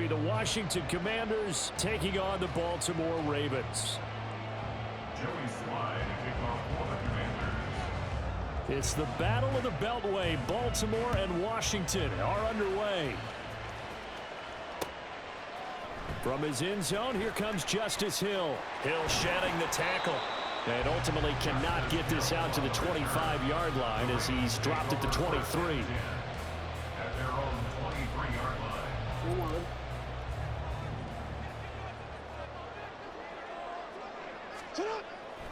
be the Washington Commanders taking on the Baltimore Ravens. Joey Slye to kick off for the Commanders. It's the Battle of the Beltway. Baltimore and Washington are underway. From his end zone, here comes Justice Hill. Hill shedding the tackle. And ultimately cannot get this out to the 25-yard line as he's dropped at the 23. At their own 23-yard line.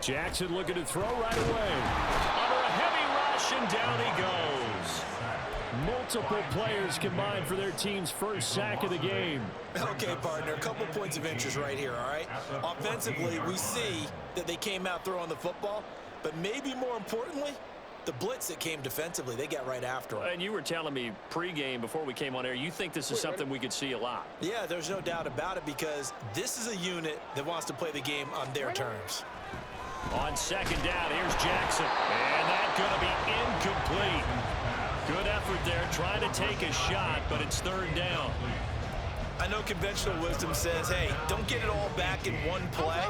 Jackson looking to throw right away. Under a heavy rush, and down he goes. Multiple players combined for their team's first sack of the game. Okay, partner, a couple points of interest right here, all right? Offensively, we see that they came out throwing the football, but maybe more importantly, the blitz that came defensively, they got right after him. And you were telling me pregame before we came on air, you think this is something we could see a lot. Yeah, there's no doubt about it because this is a unit that wants to play the game on their terms. On second down, here's Jackson. And that's going to be incomplete. Good effort there, trying to take a shot, but it's third down. I know conventional wisdom says, hey, don't get it all back in one play,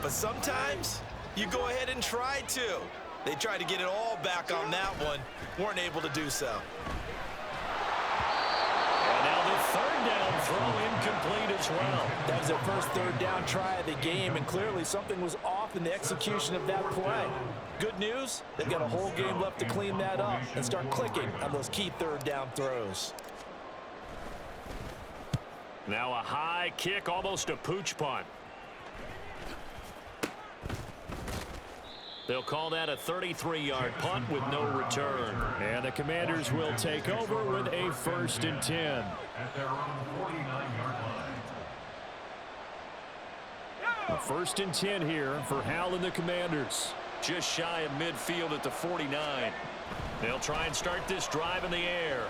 but sometimes you go ahead and try to. They tried to get it all back on that one, weren't able to do so. And now the third down throw incomplete as well. That was their first third down try of the game, and clearly something was off in the execution of that play. Good news, they've got a whole game left to clean that up and start clicking on those key third down throws. Now a high kick, almost a pooch punt. They'll call that a 33-yard punt with no return. And the Commanders will take over with a 1st and 10. At their own 49-yard line. A 1st and 10 here for Hal and the Commanders. Just shy of midfield at the 49. They'll try and start this drive in the air.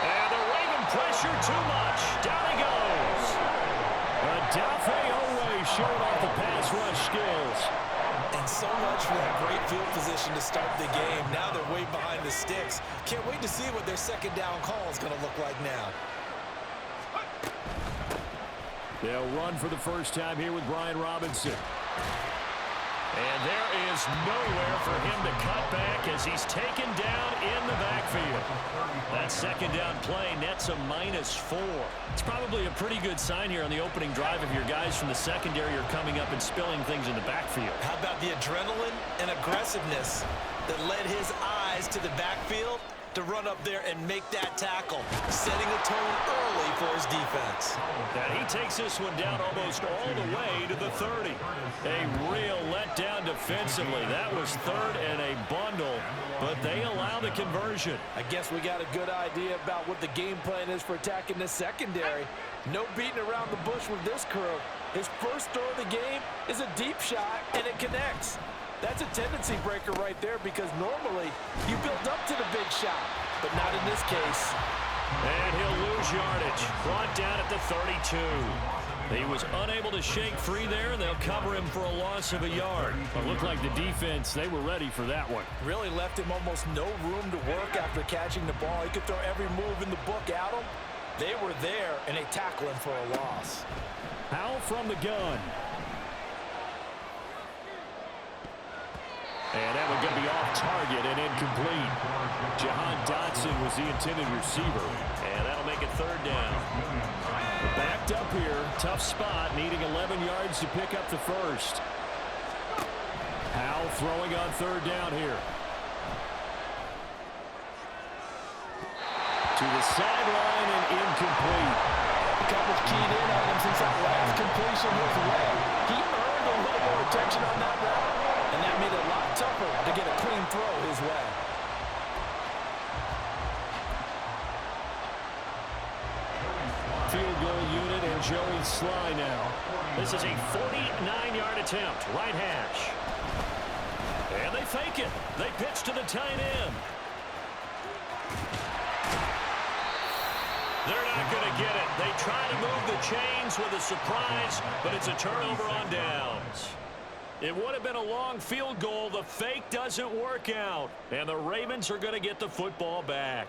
And the Raven pressure too much. Down he goes. Odafe Oweh showing off the pass rush skills. And so much for that great field position to start the game. Now they're way behind the sticks. Can't wait to see what their second down call is going to look like now. They'll run for the first time here with Brian Robinson. And there is nowhere for him to cut back as he's taken down in the backfield. That second down play nets a -4. It's probably a pretty good sign here on the opening drive if your guys from the secondary are coming up and spilling things in the backfield. How about the adrenaline and aggressiveness that led his eyes to the backfield to run up there and make that tackle, setting a tone early for his defense. And he takes this one down almost all the way to the 30. A real letdown defensively. That was third and a bundle, but they allow the conversion. I guess we got a good idea about what the game plan is for attacking this secondary. No beating around the bush with this crew. His first throw of the game is a deep shot, and it connects. That's a tendency breaker right there because normally you build up to the big shot, but not in this case. And he'll lose yardage. Brought down at the 32. He was unable to shake free there, and they'll cover him for a loss of a yard. It looked like the defense, they were ready for that one. Really left him almost no room to work after catching the ball. He could throw every move in the book at him. They were there, and they tackle him for a loss. Howell from the gun. And that one going to be off target and incomplete. Jahan Dotson was the intended receiver. And that'll make it third down. Backed up here. Tough spot. Needing 11 yards to pick up the first. Howell throwing on third down here. To the sideline and incomplete. Coverage keyed in on him since that last completion was away. He earned a little more attention on that route, and that made it a lot tougher to get a clean throw his way. Field goal unit and Joey Slye now. This is a 49-yard attempt, right hash. And they fake it. They pitch to the tight end. They're not going to get it. They try to move the chains with a surprise, but it's a turnover on downs. It would have been a long field goal. The fake doesn't work out, and the Ravens are going to get the football back.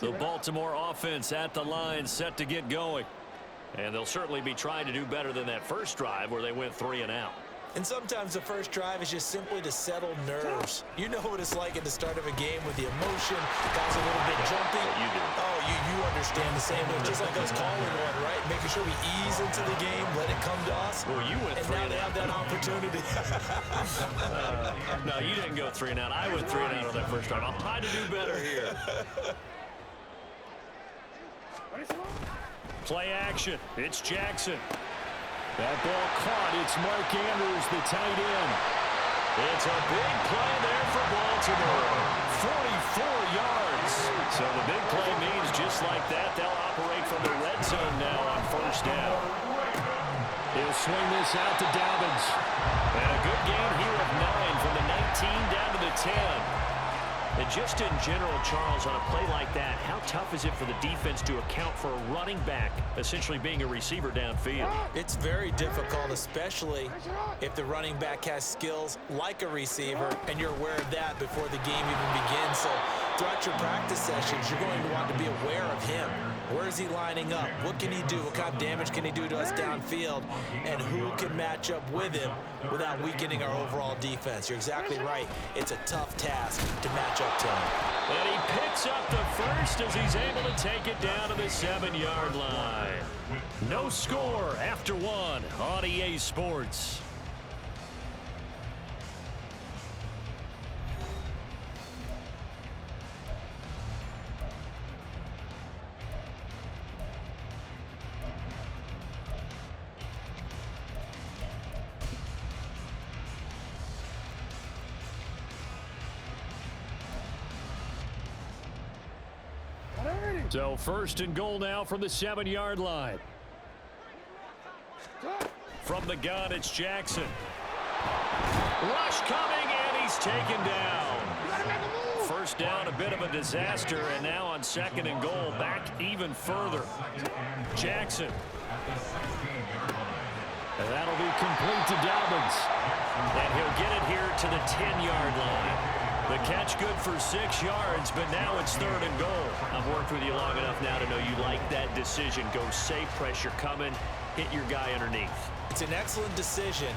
The Baltimore offense at the line, set to get going. And they'll certainly be trying to do better than that first drive where they went 3 and out. And sometimes the first drive is just simply to settle nerves. You know what it's like at the start of a game with the emotion, guys a little bit jumpy. You do. Oh, you understand the same way. Just like us calling one, right? Making sure we ease into the game, let it come to us. Well, you went and 3 now and they out. have that opportunity. No, you didn't go 3 and out. I went 3 and out on that first drive. I'm trying to do better here. Play action. It's Jackson. That ball caught. It's Mark Andrews, the tight end. It's a big play there for Baltimore. 44 yards. So the big play means just like that, they'll operate from the red zone now on first down. He'll swing this out to Dobbins. And a good gain here of 9 from the 19 down to the 10. And just in general, Charles, on a play like that, how tough is it for the defense to account for a running back essentially being a receiver downfield? It's very difficult, especially if the running back has skills like a receiver, and you're aware of that before the game even begins. So throughout your practice sessions, you're going to want to be aware of him. Where is he lining up? What can he do? What kind of damage can he do to us downfield? And who can match up with him without weakening our overall defense? You're exactly right. It's a tough task to match up to him. And he picks up the first as he's able to take it down to the 7-yard line. No score after 1 on EA Sports. So first and goal now from the 7-yard line. From the gun, it's Jackson. Rush coming, and he's taken down. First down, a bit of a disaster, and now on second and goal, back even further. Jackson. And that'll be complete to Dobbins. And he'll get it here to the 10-yard line. The catch good for 6 yards, but now it's third and goal. I've worked with you long enough now to know you like that decision. Go safe, pressure coming, hit your guy underneath. It's an excellent decision,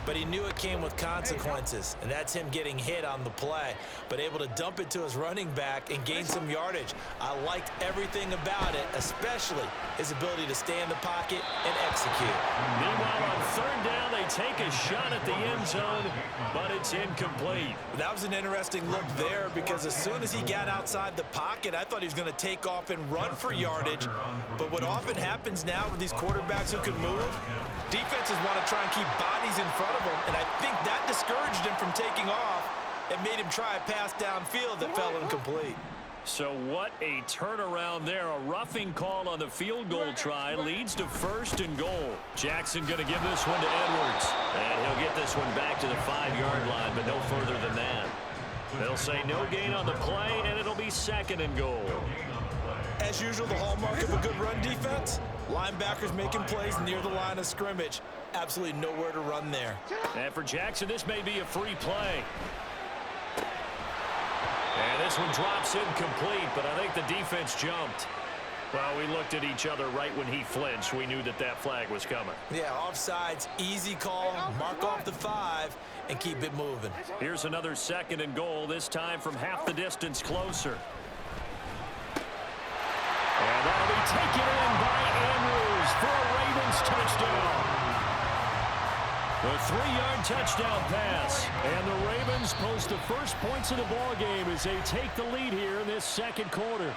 but he knew it came with consequences, and that's him getting hit on the play, but able to dump it to his running back and gain some yardage. I liked everything about it, especially his ability to stay in the pocket and execute. Meanwhile, on third down, they take a shot at the end zone, but it's incomplete. That was an interesting look there because as soon as he got outside the pocket, I thought he was going to take off and run for yardage. But what often happens now with these quarterbacks who can move, defenses want to try and keep bodies in front of him, and I think that discouraged him from taking off and made him try a pass downfield that fell incomplete. So what a turnaround there. A roughing call on the field goal try leads to first and goal. Jackson going to give this one to Edwards. And he'll get this one back to the 5-yard line, but no further than that. They'll say no gain on the play, and it'll be second and goal. As usual, the hallmark of a good run defense, linebackers making plays near the line of scrimmage. Absolutely nowhere to run there. And for Jackson, this may be a free play. And this one drops incomplete, but I think the defense jumped. Well, we looked at each other right when he flinched. We knew that that flag was coming. Yeah, offsides, easy call, mark off the 5, and keep it moving. Here's another second and goal, this time from half the distance closer. And that'll be taken in by Andrews for a Ravens touchdown. The 3-yard touchdown pass. And the Ravens post the first points of the ball game as they take the lead here in this second quarter.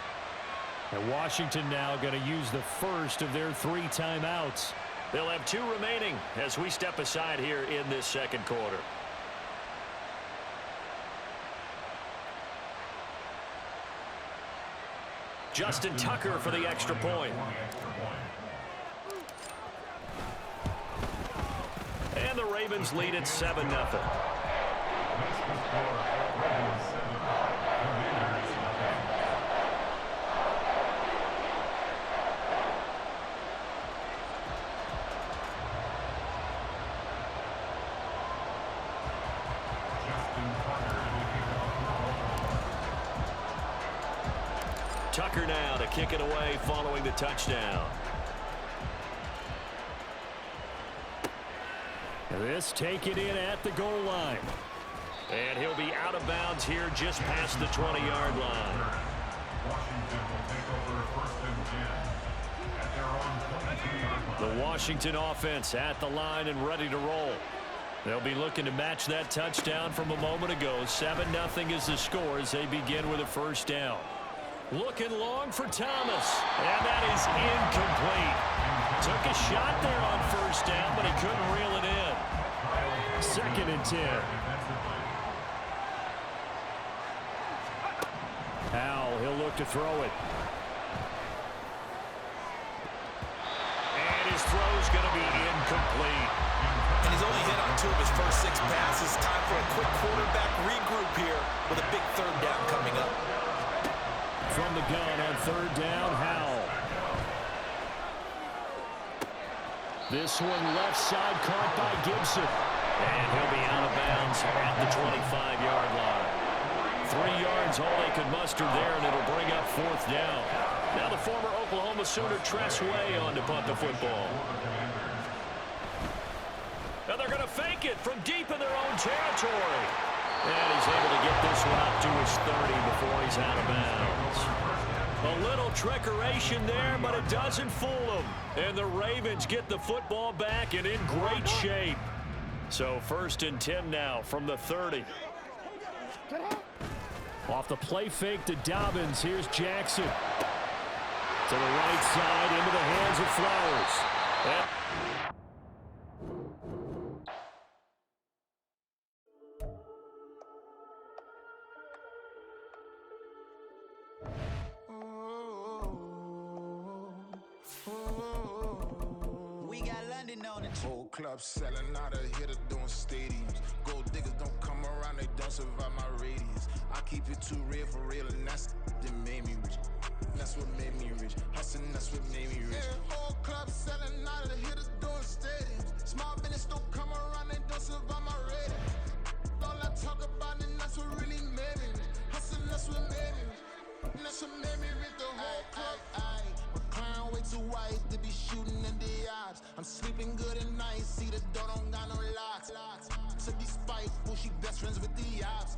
And Washington now going to use the first of their 3 timeouts. They'll have 2 remaining as we step aside here in this second quarter. Justin Tucker for the extra point. And the Ravens lead at 7-0. Tucker now to kick it away following the touchdown. This taken in at the goal line. And he'll be out of bounds here just past the 20-yard line. Washington will take over 1st and 10 at their own 22-yard line. The Washington offense at the line and ready to roll. They'll be looking to match that touchdown from a moment ago. 7-0 is the score as they begin with a first down. Looking long for Thomas. And that is incomplete. Took a shot there on first down, but he couldn't reel it in. 2nd and 10. Howell, he'll look to throw it. And his throw's going to be incomplete. And he's only hit on 2 of his first 6 passes. Time for a quick quarterback regroup here with a big 3rd down coming up. From the gun on 3rd down, Howell. This one left side caught by Gibson. And he'll be out of bounds at the 25-yard line. 3 yards, all they could muster there, and it'll bring up 4th down. Now the former Oklahoma Sooner Tress Way on to punt the football. Now they're going to fake it from deep in their own territory. And he's able to get this one up to his 30 before he's out of bounds. A little trickeration there, but it doesn't fool them. And the Ravens get the football back and in great shape. So 1st and 10 now from the 30. Off the play fake to Dobbins. Here's Jackson. To the right side into the hands of Flowers. Whole club selling out of hitter doing stadiums. Gold diggers don't come around, they don't survive my radius. I keep it too real for real, and that's that made me rich. That's what made me rich. Hustling, that's what made me rich. Whole club selling out of hitters doing stadiums. Small business don't come around, they don't survive my radius. All I talk about, and that's what really made me rich. Hustling, that's what made me rich. And that's what made me rich. The whole club. Clown way too white to be shooting in the eyes. I'm sleeping good at night. See the door don't got no locks. To be spiteful, she best friends with the ops.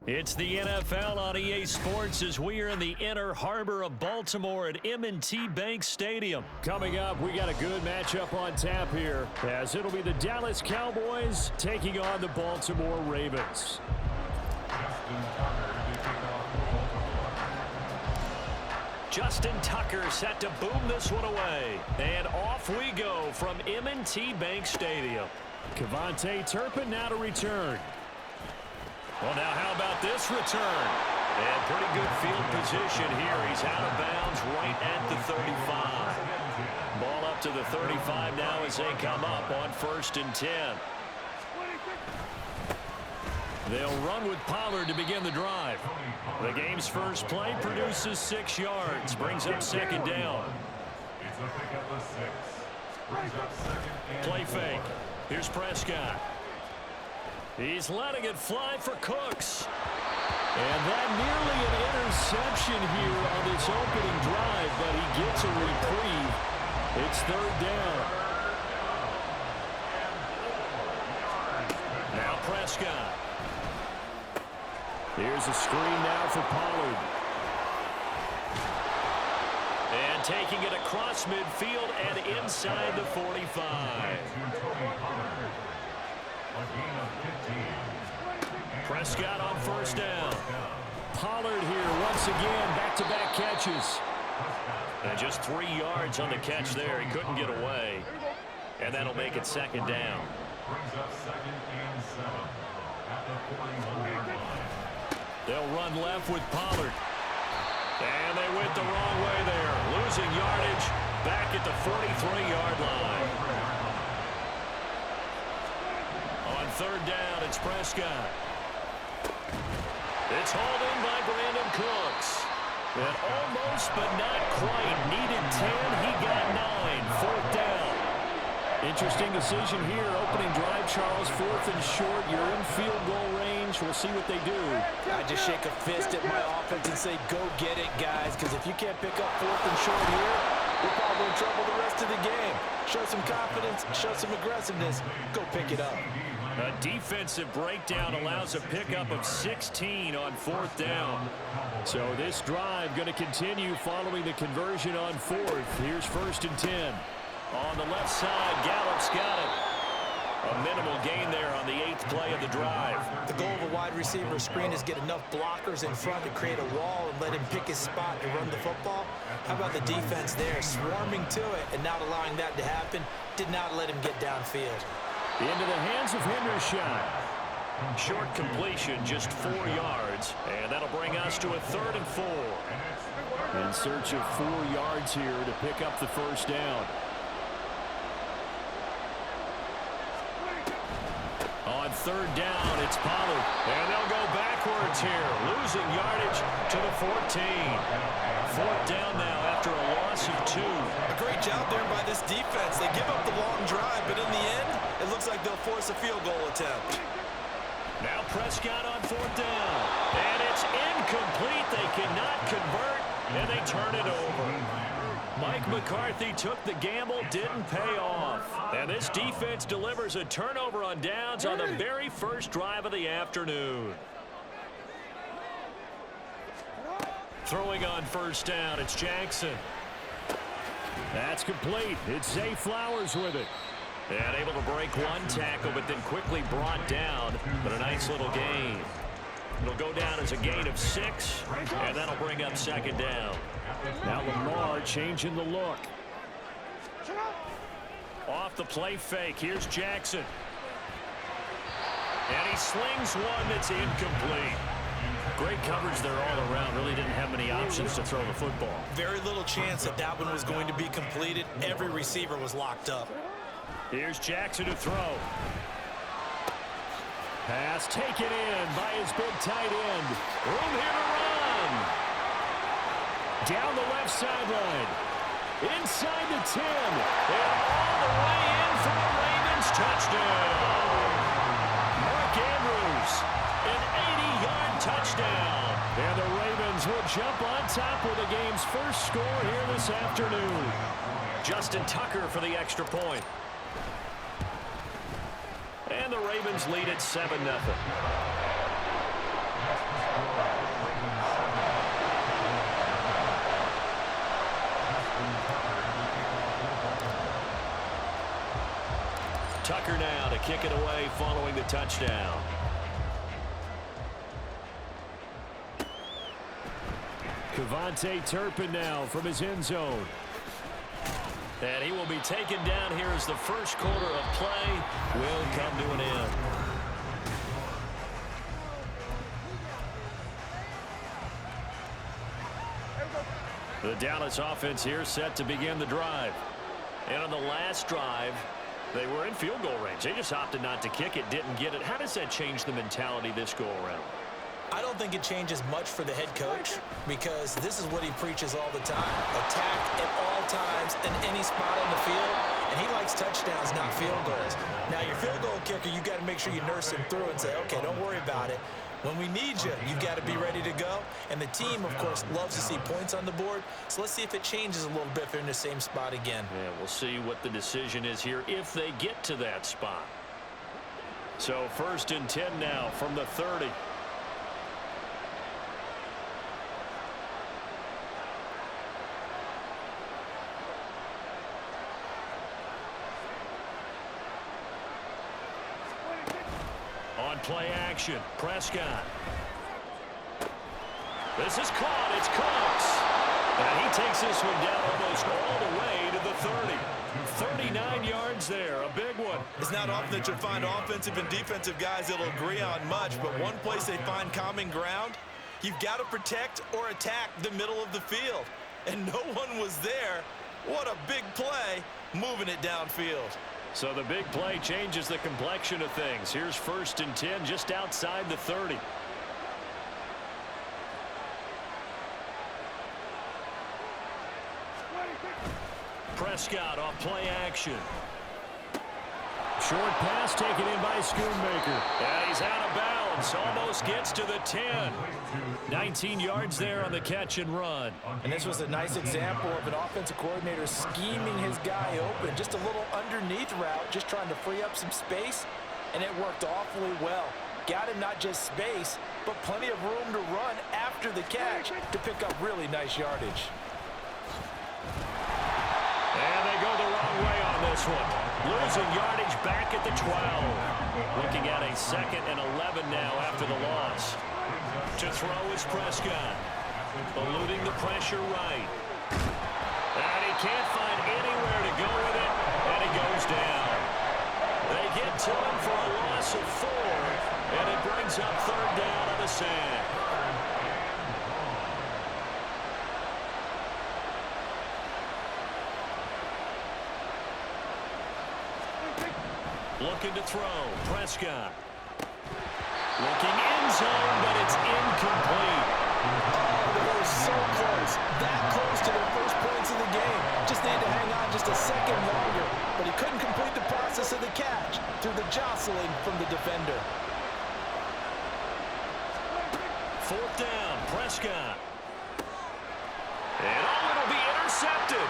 It's the NFL on EA Sports as we are in the Inner Harbor of Baltimore at M&T Bank Stadium. Coming up, we got a good matchup on tap here, as it'll be the Dallas Cowboys taking on the Baltimore Ravens. Justin Tucker set to boom this one away. And off we go from M&T Bank Stadium. Kevontae Turpin now to return. Well, now how about this return? And pretty good field position here. He's out of bounds right at the 35. Ball up to the 35 now as they come up on 1st and 10. They'll run with Pollard to begin the drive. The game's first play produces 6 yards, brings up 2nd down. It's a pickup of 6. Brings up 2nd and Play fake. Here's Prescott. He's letting it fly for Cooks. And that nearly an interception here on this opening drive, but he gets a reprieve. It's 3rd down. Now Prescott. Here's a screen now for Pollard. And taking it across midfield and inside the 45. Prescott on 1st down. Pollard here once again, back-to-back catches. And just 3 yards on the catch there. He couldn't get away. And that'll make it 2nd down. brings up 2nd and 7 at the 41-yard line. They'll run left with Pollard. And they went the wrong way there. Losing yardage back at the 43-yard line. On 3rd down, it's Prescott. It's hauled in by Brandon Cooks. And almost but not quite. Needed 10. He got 9. 4th down. Interesting decision here. Opening drive, Charles, 4th and short. You're in field goal range. We'll see what they do. I just shake a fist at my offense and say, go get it, guys, because if you can't pick up 4th and short here, you're probably in trouble the rest of the game. Show some confidence, show some aggressiveness, go pick it up. A defensive breakdown allows a pickup of 16 on 4th down. So this drive going to continue following the conversion on 4th. Here's 1st and 10. On the left side, Gallup's got it. A minimal gain there on the 8th play of the drive. The goal of a wide receiver screen is get enough blockers in front to create a wall and let him pick his spot to run the football. How about the defense there, swarming to it and not allowing that to happen? Did not let him get downfield. Into the hands of Hendershot. Short completion, just 4 yards. And that'll bring us to a 3rd and 4. In search of 4 yards here to pick up the 1st down. On 3rd down, it's Pollard. And they'll go backwards here, losing yardage to the 14. 4th down now after a loss of 2. A great job there by this defense. They give up the long drive, but in the end, it looks like they'll force a field goal attempt. Now Prescott on 4th down. And it's incomplete. They cannot convert, and they turn it over. Mike McCarthy took the gamble, didn't pay off. And this defense delivers a turnover on downs on the very first drive of the afternoon. Throwing on 1st down, it's Jackson. That's complete. It's Zay Flowers with it. And able to break 1 tackle, but then quickly brought down. But a nice little gain. It'll go down as a gain of 6, and that'll bring up 2nd down. Now Lamar changing the look. Off the play fake, here's Jackson. And he slings one that's incomplete. Great coverage there all around. Really didn't have many options to throw the football. Very little chance that that one was going to be completed. Every receiver was locked up. Here's Jackson to throw. Pass taken in by his big tight end. Room here to run. Down the left sideline. Inside the 10. And all the way in for the Ravens touchdown. Mark Andrews, an 80-yard touchdown. And the Ravens will jump on top with the game's first score here this afternoon. Justin Tucker for the extra point. And the Ravens lead at 7-0. Tucker now to kick it away following the touchdown. Kevontae Turpin now from his end zone. And he will be taken down here as the first quarter of play will come to an end. The Dallas offense here set to begin the drive. And on the last drive, they were in field goal range. They just opted not to kick it, didn't get it. How does that change the mentality this go around? I don't think it changes much for the head coach because this is what he preaches all the time. Attack at all times in any spot on the field, and he likes touchdowns, not field goals. Now, your field goal kicker, you got to make sure you nurse him through and say, okay, don't worry about it. When we need you, you've got to be ready to go. And the team, of course, loves to see points on the board. So let's see if it changes a little bit if they're in the same spot again. Yeah, we'll see what the decision is here if they get to that spot. So 1st and 10 now from the 30. On play action, Prescott. This is caught. It's Cooks. And he takes this one down almost all the way to the 30. 39 yards there, a big one. It's not often that you'll find offensive and defensive guys that'll agree on much, but one place they find common ground, you've got to protect or attack the middle of the field. And no one was there. What a big play, moving it downfield. So the big play changes the complexion of things. Here's 1st and 10 just outside the 30. Prescott off play action. Short pass taken in by Schoonmaker. And he's out of bounds. Almost gets to the 10. 19 yards there on the catch and run. And this was a nice example of an offensive coordinator scheming his guy open. Just a little underneath route, just trying to free up some space, and it worked awfully well. Got him not just space, but plenty of room to run after the catch to pick up really nice yardage. And they go the wrong way on this one. Losing yardage back at the 12. Looking at a 2nd and 11 now after the loss. To throw is Prescott. Eluding the pressure right. And he can't find anywhere to go with it, and he goes down. They get to him for a loss of 4, and it brings up 3rd down on the sack. Looking to throw, Prescott. Looking end zone, but it's incomplete. Oh, they were so close. That close to their first points of the game. Just needed to hang on just a second longer. But he couldn't complete the process of the catch through the jostling from the defender. 4th down, Prescott. And it'll be intercepted.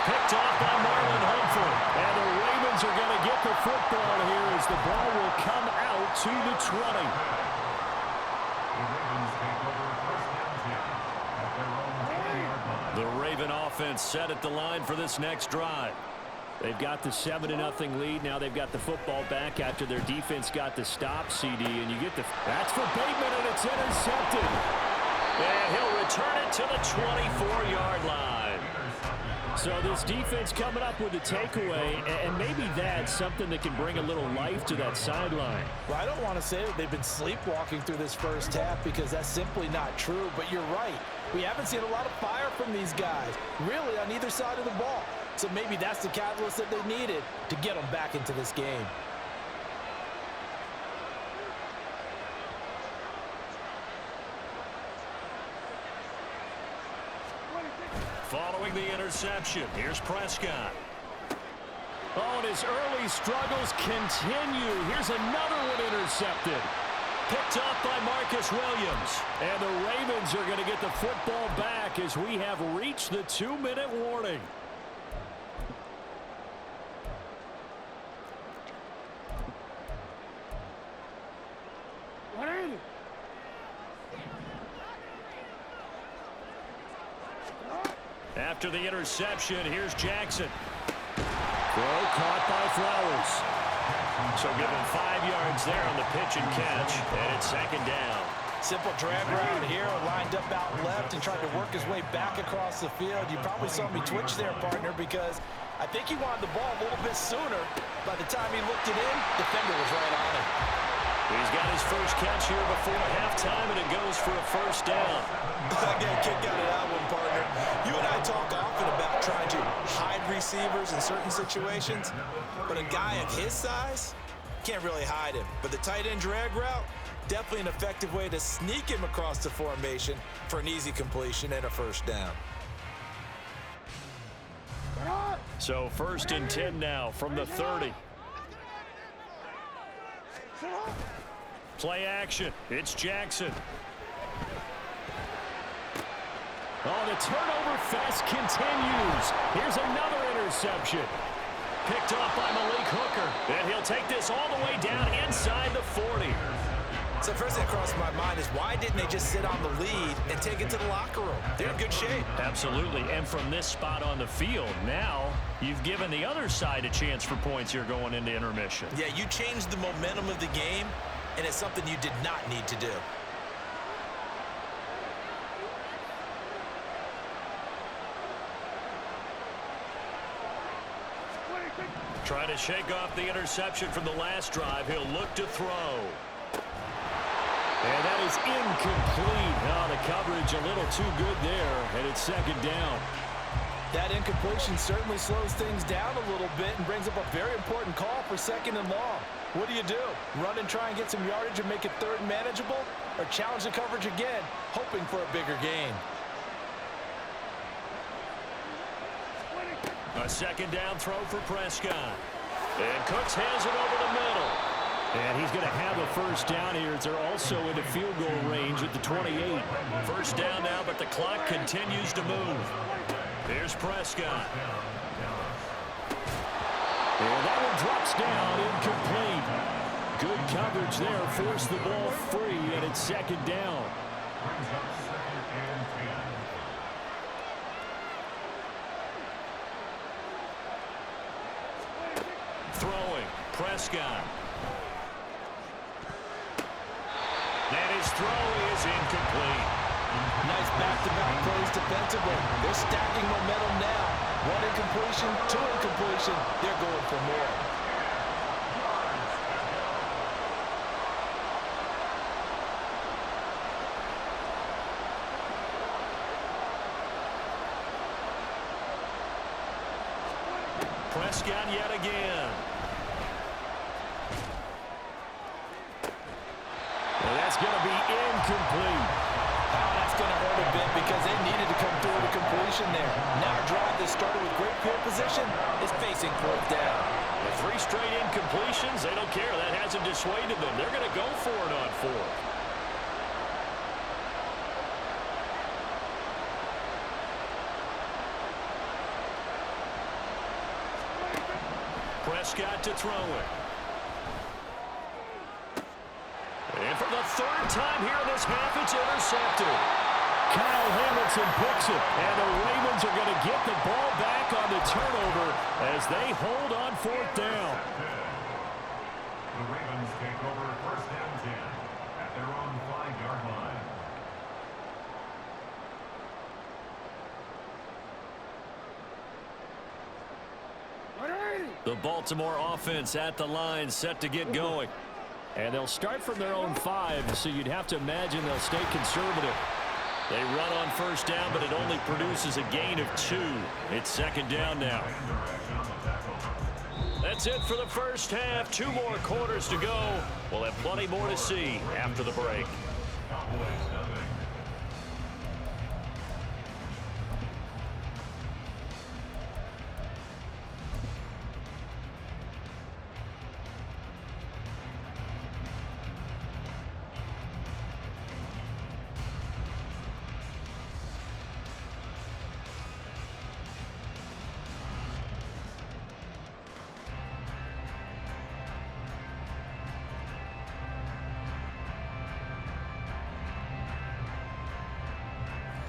Picked off by Marlon Humphrey. And the Ravens are going to get the football here as the ball will come out to the 20. The Raven offense set at the line for this next drive. They've got the 7-0 lead. Now they've got the football back after their defense got the stop, CD. And you get the... That's for Bateman, and it's intercepted. And he'll return it to the 24-yard line. So this defense coming up with a takeaway, and maybe that's something that can bring a little life to that sideline. Well, I don't want to say that they've been sleepwalking through this first half because that's simply not true, but you're right. We haven't seen a lot of fire from these guys, really, on either side of the ball. So maybe that's the catalyst that they needed to get them back into this game. Following the interception, here's Prescott. Oh, and his early struggles continue. Here's another one intercepted. Picked off by Marcus Williams. And the Ravens are going to get the football back as we have reached the 2-minute warning. After the interception, here's Jackson. Throw caught by Flowers. So give him 5 yards there on the pitch and catch, and it's 2nd down. Simple drag route here, lined up out left and tried to work his way back across the field. You probably saw me twitch there, partner, because I think he wanted the ball a little bit sooner. By the time he looked it in, the defender was right on him. He's got his first catch here before halftime, and it goes for a 1st down. I got a kick out of that one, partner. You and I talk often about trying to hide receivers in certain situations, but a guy of his size can't really hide him. But the tight end drag route, definitely an effective way to sneak him across the formation for an easy completion and a 1st down. So 1st and 10 now from the 30. Play action. It's Jackson. Oh, the turnover fest continues. Here's another interception. Picked off by Malik Hooker. And he'll take this all the way down inside the 40. So first thing that crossed my mind is why didn't they just sit on the lead and take it to the locker room? They're in good shape. Absolutely. And from this spot on the field, now you've given the other side a chance for points here going into intermission. Yeah, you changed the momentum of the game, and it's something you did not need to do. Trying to shake off the interception from the last drive. He'll look to throw. And that is incomplete. Oh, the coverage a little too good there, and it's 2nd down. That incompletion certainly slows things down a little bit and brings up a very important call for 2nd and long. What do? Run and try and get some yardage and make it 3rd and manageable? Or challenge the coverage again, hoping for a bigger gain? A 2nd down throw for Prescott. And Cooks has it over the middle. And he's going to have a first down here as they're also into field goal range at the 28. First down now, but the clock continues to move. Here's Prescott. And that one drops down, incomplete. Good coverage there, forced the ball free, and it's second down. Brings up 2nd and 10. Throwing, Prescott. And his throw is incomplete. Nice back-to-back plays defensively. They're stacking momentum now. One incompletion, two incompletion. They're going for more. Prescott yet again. Well, that's going to be incomplete. Oh, that's going to hurt a bit because they needed to come through with a completion there. Now a drive that started with great field position is facing fourth down. With 3 straight incompletions, they don't care. That hasn't dissuaded them. They're going to go for it on 4th. Prescott to throw it. And for the 3rd time here in this half, it's intercepted. Kyle Hamilton picks it, and the Ravens are going to get the ball back on the turnover as they hold on 4th down. The Ravens take over 1st and 10 at their own 5-yard line. The Baltimore offense at the line, set to get going. And they'll start from their own 5, so you'd have to imagine they'll stay conservative. They run on first down, but it only produces a gain of 2. It's second down now. That's it for the first half. 2 more quarters to go. We'll have plenty more to see after the break.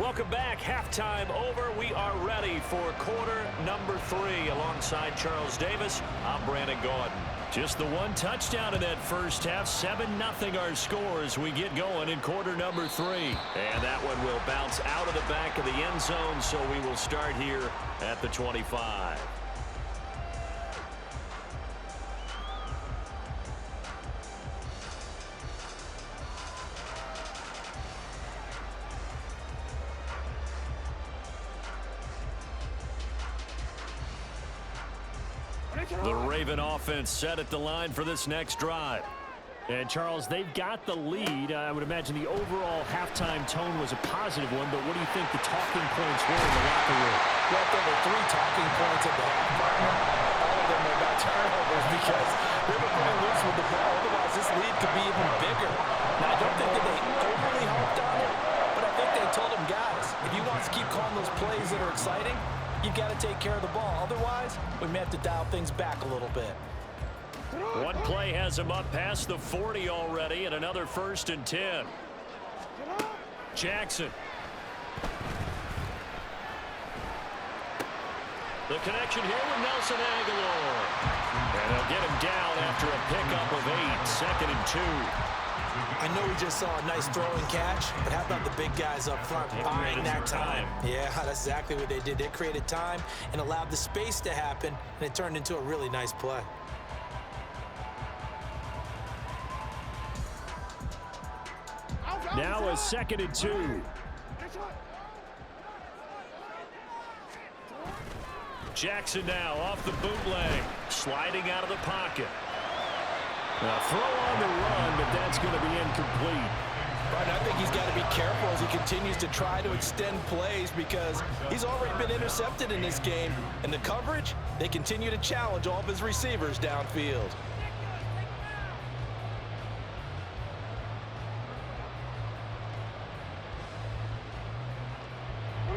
Welcome back. Halftime over. We are ready for quarter number 3. Alongside Charles Davis, I'm Brandon Gaudin. Just the 1 touchdown in that first half. 7-0 our score as we get going in quarter number 3. And that one will bounce out of the back of the end zone, so we will start here at the 25. The Raven offense set at the line for this next drive. And, Charles, they've got the lead. I would imagine the overall halftime tone was a positive one, but what do you think the talking points were in the locker room? Well, there were 3 talking points at the half. All of them were about turnovers because they were pretty loose with the ball. Otherwise, this lead could be even bigger. Now, I don't think that they overly hoped on it, but I think they told them, guys, if you want to keep calling those plays that are exciting, you've got to take care of the ball. Otherwise, we may have to dial things back a little bit. One play has him up past the 40 already, and another 1st and 10. Jackson. The connection here with Nelson Aguilar. And they'll get him down after a pickup of 8. 2nd and 2. I know we just saw a nice throwing catch, but how about the big guys up front buying that time? Yeah, that's exactly what they did. They created time and allowed the space to happen, and it turned into a really nice play. Now a 2nd and 2. Jackson now off the bootleg, sliding out of the pocket. A throw on the run, but that's going to be incomplete. Right, I think he's got to be careful as he continues to try to extend plays because he's already been intercepted in this game. And the coverage, they continue to challenge all of his receivers downfield.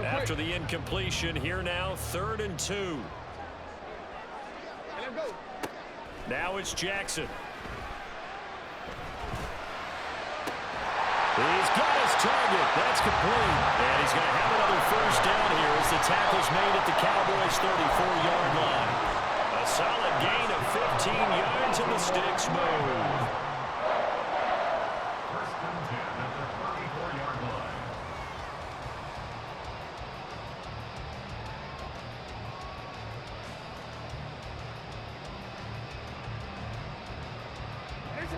After the incompletion, here now, 3rd and 2. Now it's Jackson. He's got his target. That's complete. And he's going to have another first down here as the tackle's made at the Cowboys' 34-yard line. A solid gain of 15 yards and the sticks move. First and 10 at the 34-yard line.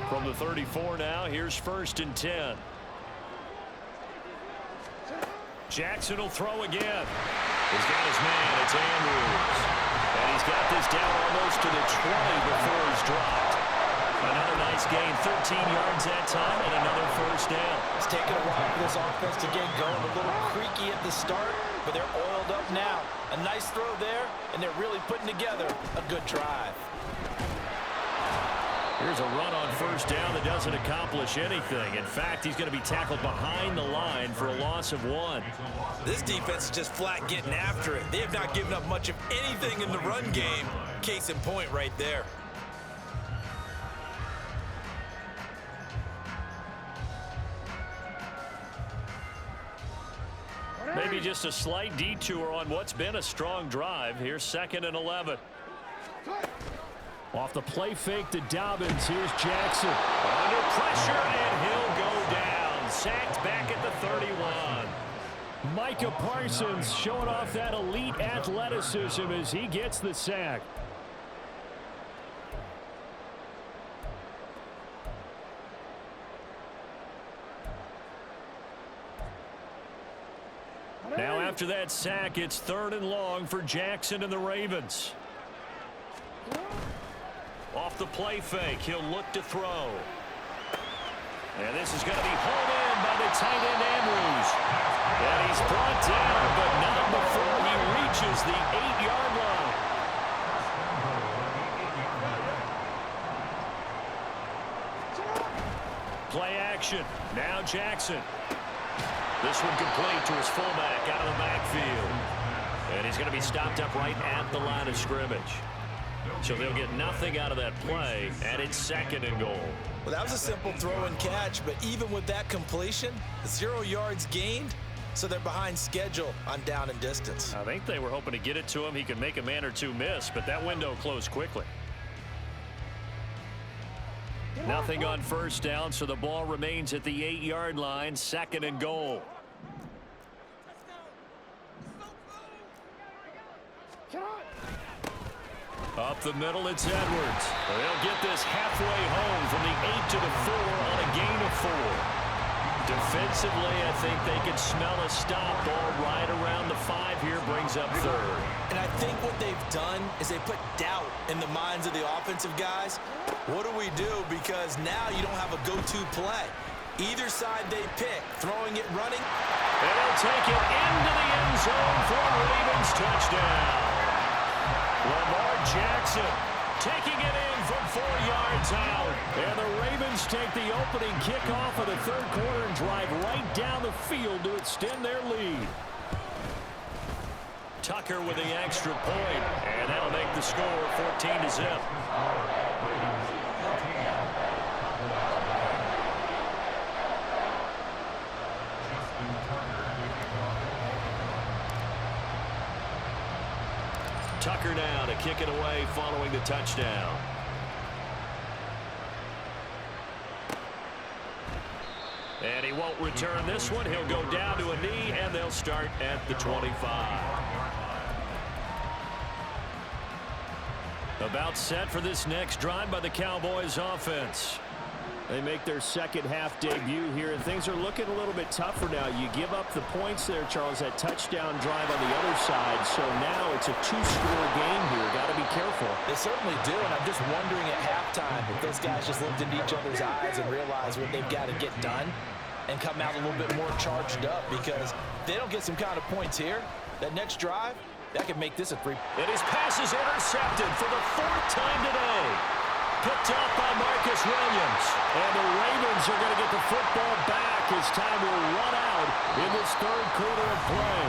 From the 34 now, here's 1st and 10. Jackson will throw again. He's got his man. It's Andrews. And he's got this down almost to the 20 before he's dropped. Another nice gain, 13 yards that time, and another first down. It's taken a while for this offense to get going. A little creaky at the start, but they're oiled up now. A nice throw there, and they're really putting together a good drive. Here's a run on first down that doesn't accomplish anything. In fact, he's going to be tackled behind the line for a loss of 1. This defense is just flat getting after it. They have not given up much of anything in the run game. Case in point right there. Maybe just a slight detour on what's been a strong drive. Here's 2nd and 11. Off the play fake to Dobbins. Here's Jackson. Under pressure, and he'll go down. Sacked back at the 31. Micah Parsons showing off that elite athleticism as he gets the sack. Now after that sack, it's 3rd and long for Jackson and the Ravens. Off the play fake, he'll look to throw. And this is going to be hauled in by the tight end Andrews. And he's brought down, but not before he reaches the 8-yard line. Play action. Now Jackson. This one complete to his fullback out of the backfield. And he's going to be stopped up right at the line of scrimmage. So they'll get nothing out of that play, and it's 2nd and goal. Well, that was a simple throw and catch, but even with that completion, 0 yards gained, so they're behind schedule on down and distance. I think they were hoping to get it to him. He could make a man or two miss, but that window closed quickly. Nothing on first down, so the ball remains at the 8-yard line, 2nd and goal. Up the middle, it's Edwards. They'll get this halfway home from the 8 to the 4 on a gain of 4. Defensively, I think they could smell a stop. Ball right around the 5 here, brings up 3rd. And I think what they've done is they put doubt in the minds of the offensive guys. What do we do? Because now you don't have a go-to play. Either side they pick, throwing it, running. And they'll take it into the end zone for a Ravens touchdown. Lamar Jackson taking it in from 4 yards out. And the Ravens take the opening kickoff of the 3rd quarter and drive right down the field to extend their lead. Tucker with the extra point, and that'll make the score 14-0. Tucker now to kick it away following the touchdown. And he won't return this one. He'll go down to a knee, and they'll start at the 25. About set for this next drive by the Cowboys offense. They make their second half debut here, and things are looking a little bit tougher now. You give up the points there, Charles, that touchdown drive on the other side. So now it's a 2-score game here. Got to be careful. They certainly do, and I'm just wondering at halftime if those guys just looked into each other's eyes and realized what they've got to get done. and come out a little bit more charged up, because if they don't get some kind of points here, that next drive, that could make this a 3. And his pass is intercepted for the 4th time today. Picked up by Marcus Williams. And the Ravens are going to get the football back as time will run out in this 3rd quarter of play.